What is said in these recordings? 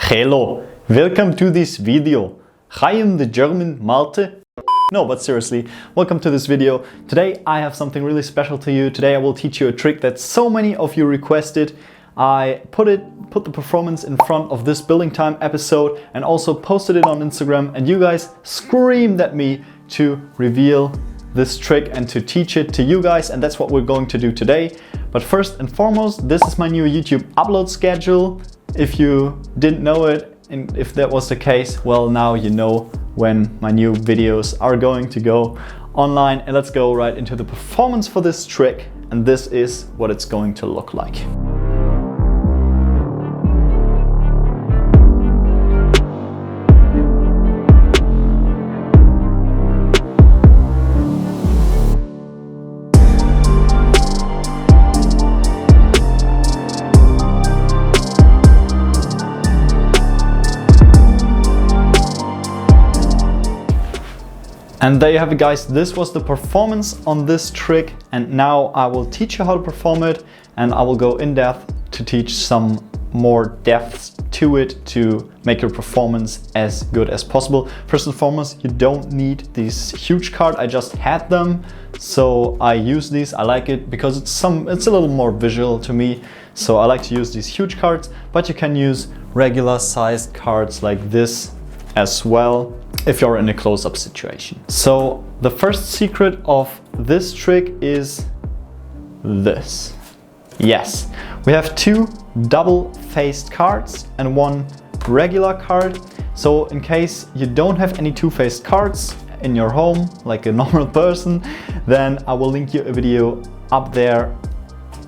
Hello, welcome to this video. I am the German Malte. No, but seriously, welcome to this video. Today I have something really special to you. Today I will teach you a trick that so many of you requested. I put the performance in front of this building time episode and also posted it on Instagram, and you guys screamed at me to reveal this trick and to teach it to you guys, and that's what we're going to do today. But first and foremost, this is my new YouTube upload schedule. If you didn't know it, and if that was the case, well, now you know when my new videos are going to go online. And let's go right into the performance for this trick, and this is what it's going to look like. And there you have it, guys. This was the performance on this trick, and now I will teach you how to perform it, and I will go in depth to teach some more depths to it to make your performance as good as possible. First and foremost, you don't need these huge cards. I just had them, so I use these. I like it because it's a little more visual to me, so I like to use these huge cards, but you can use regular sized cards like this as well if you're in a close-up situation. So the first secret of this trick is this. Yes, we have two double-faced cards and one regular card. So in case you don't have any two-faced cards in your home like a normal person, then I will link you a video up there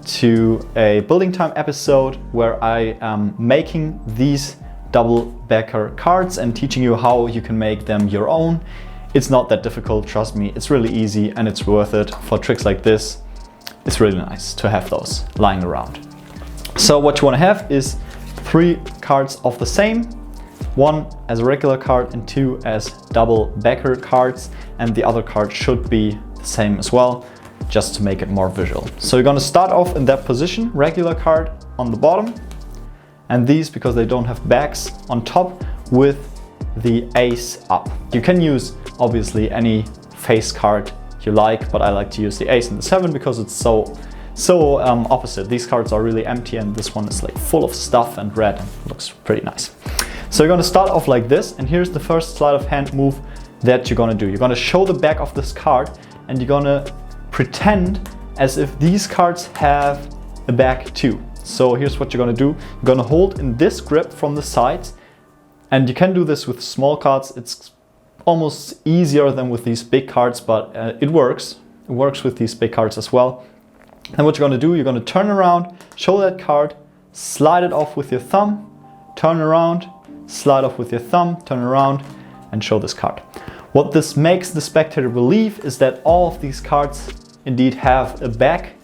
to a building time episode where I am making these double backer cards and teaching you how you can make them your own. It's not that difficult, trust me. It's really easy and it's worth it for tricks like this. It's really nice to have those lying around. So what you want to have is 3 cards of the same, 1 as a regular card and 2 as double backer cards, and the other card should be the same as well, just to make it more visual. So you're going to start off in that position, regular card on the bottom, and these, because they don't have backs, on top with the ace up. You can use obviously any face card you like, but I like to use the ace and the 7 because it's so opposite. These cards are really empty and this one is like full of stuff and red and looks pretty nice. So you're gonna start off like this, and here's the first sleight of hand move that you're gonna do. You're gonna show the back of this card and you're gonna pretend as if these cards have a back too. So here's what you're gonna do. You're gonna hold in this grip from the sides, and you can do this with small cards. It's almost easier than with these big cards, but it works. It works with these big cards as well. And what you're gonna do, you're gonna turn around, show that card, slide it off with your thumb, turn around, slide off with your thumb, turn around, and show this card. What this makes the spectator believe is that all of these cards indeed have a back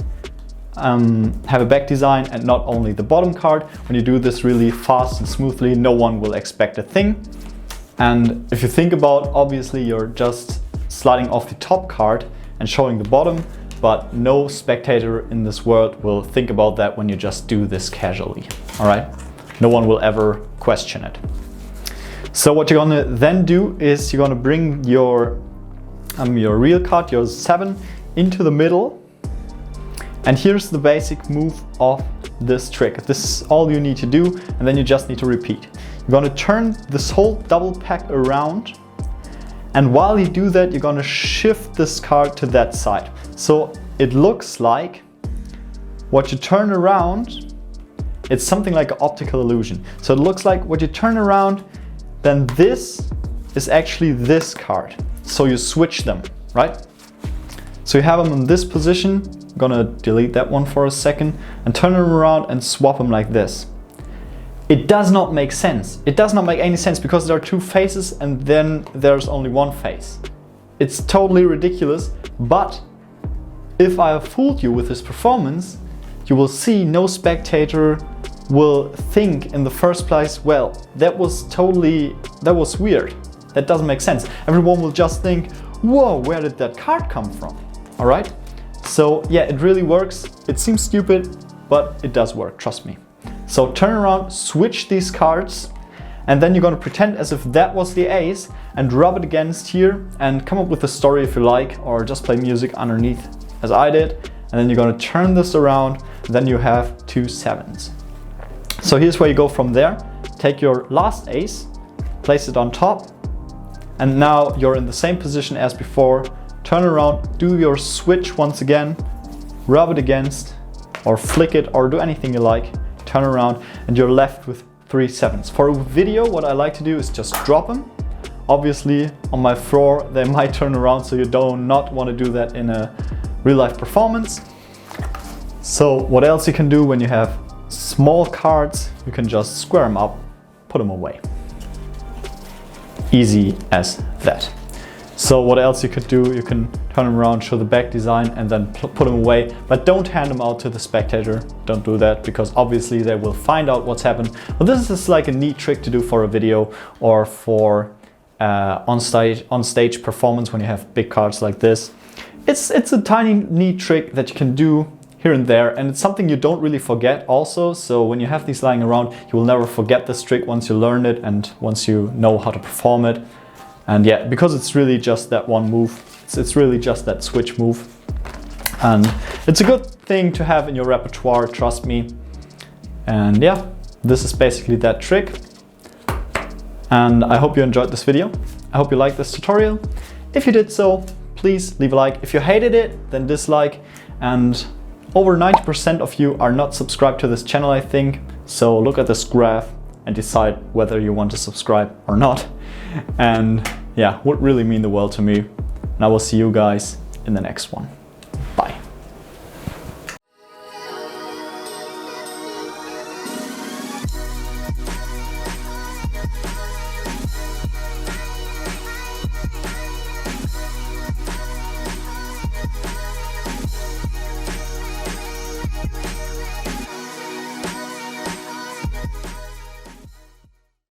design and not only the bottom card. When you do this really fast and smoothly, no one will expect a thing. And if you think about, obviously you're just sliding off the top card and showing the bottom, but no spectator in this world will think about that when you just do this casually. All right, no one will ever question it. So what you're gonna then do is you're gonna bring your real card, your 7, into the middle. And here's the basic move of this trick. This is all you need to do, and then you just need to repeat. You're gonna turn this whole double pack around, and while you do that, you're gonna shift this card to that side. So it looks like what you turn around, it's something like an optical illusion. So it looks like what you turn around, then this is actually this card. So you switch them, right? So you have them in this position. I'm gonna delete that one for a second and turn them around and swap them like this. It does not make sense. It does not make any sense because there are 2 faces and then there's only 1 face. It's totally ridiculous, but if I have fooled you with this performance, you will see no spectator will think in the first place, well, that was weird. That doesn't make sense. Everyone will just think, whoa, where did that card come from? All right? So yeah, it really works. It seems stupid, but it does work, trust me. So turn around, switch these cards, And then you're gonna pretend as if that was the ace and rub it against here and come up with a story if you like, or just play music underneath as I did. And then you're gonna turn this around, and then you have 2 sevens. So here's where you go from there. Take your last ace, place it on top, and now you're in the same position as before. Turn around, do your switch once again, rub it against, or flick it, or do anything you like. Turn around, and you're left with 3 sevens. For a video, what I like to do is just drop them. Obviously, on my floor, they might turn around, so you do not want to do that in a real life performance. So what else you can do when you have small cards, you can just square them up, put them away. Easy as that. So what else you could do, you can turn them around, show the back design, and then put them away, but don't hand them out to the spectator. Don't do that, because obviously they will find out what's happened. But this is like a neat trick to do for a video or for on stage performance when you have big cards like this. It's a tiny neat trick that you can do here and there, and it's something you don't really forget also. So when you have these lying around, you will never forget this trick once you learn it and once you know how to perform it. And yeah, because it's really just that one move, it's really just that switch move. And it's a good thing to have in your repertoire, trust me. And yeah, this is basically that trick. And I hope you enjoyed this video. I hope you liked this tutorial. If you did so, please leave a like. If you hated it, then dislike. And over 90% of you are not subscribed to this channel, I think. So look at this graph and decide whether you want to subscribe or not. And yeah, would really mean the world to me. And I will see you guys in the next one.